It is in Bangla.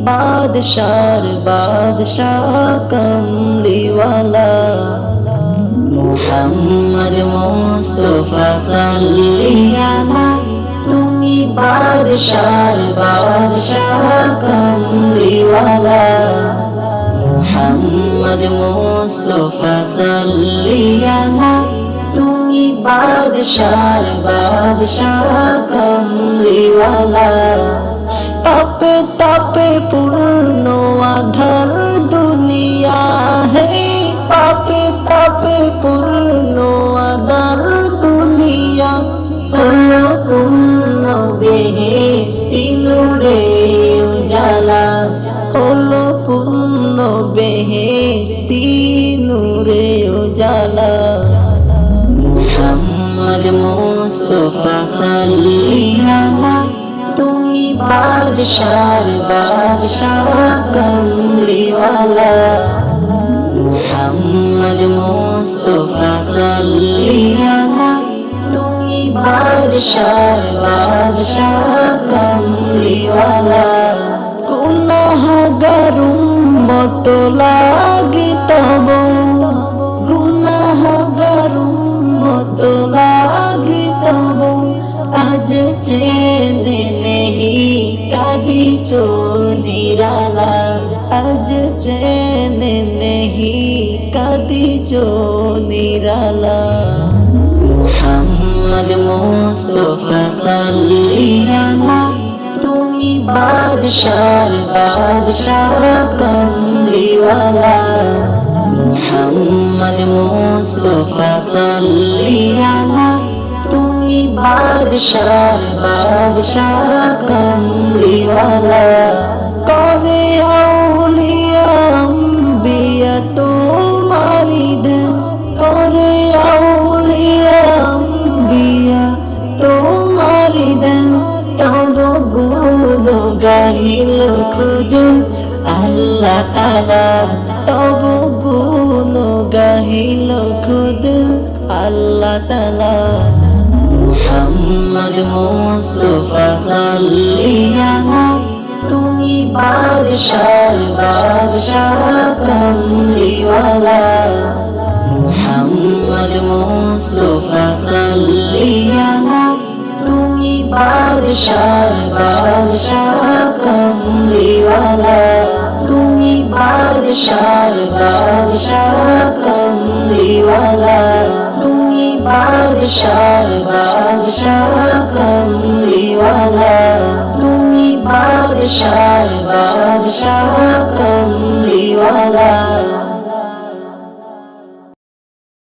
বাদশার বাদশাহ কমলিওয়ালা মুহাম্মদ মুস্তাফা সাল্লি আলা তুমি বাদশার বাদশাহ কমলিওয়ালা মুহাম্মদ মুস্তাফা সাল্লি আলা তুমি বাদশার বাদশাহ কমলিওয়ালা তাপে তাপে পূর্ণ আধার দুনিয়া হে পাপে তাপে পূর্ণ আধার দুনিয়া হলো পূর্ণ বেহেশতি নূরে উজালা হলো পূর্ণ বেহেশতি নূরে উজালা মুহাম্মদ মুস্তাফা সাল্লি আলা তুমি বাদশার বাদশাহ কমলিওয়ালা মুহাম্মদ মুস্তাফা সাল্লি আলা তুমি বাদশার বাদশাহ কমলিওয়ালা গুনাহগার উম্মত লাগি তব গুনাহগার উম্মত লাগি তব আজ চেনে নেহি কাহি চো নিরালা আজ চেনে নেহি কাহি চো নিরালা মুহাম্মদ মুস্তাফা সাল্লি আলা তুমি বাদশার বাদশাহ কমলিওয়ালা মুহাম্মদ মুস্তাফা সাল্লি আলা তুমি বাদশার বাদশাহ কমলিওয়ালা করে আউলিয়া আম্বিয়া তোমারি দেন করে আউলিয়া আম্বিয়া তোমারি দেন তব গুণ গাহিল খুদ আল্লাহ তাআলা তব গুণ গাহিল খুদ আল্লাহ তাআলা মুহাম্মদ মুস্তাফা সাল্লি আলা তুমি বাদশার বাদশাহ কমলিওয়ালা মুহাম্মদ মুস্তাফা সাল্লি আলা তুমি বাদশার বাদশাহ কমলিওয়ালা তুমি বাদশার বাদশাহ কমলিওয়ালা তুমি বাদশার বাদশাহ কমলিওয়ালা তুমি বাদশার বাদশাহ কমলিওয়ালা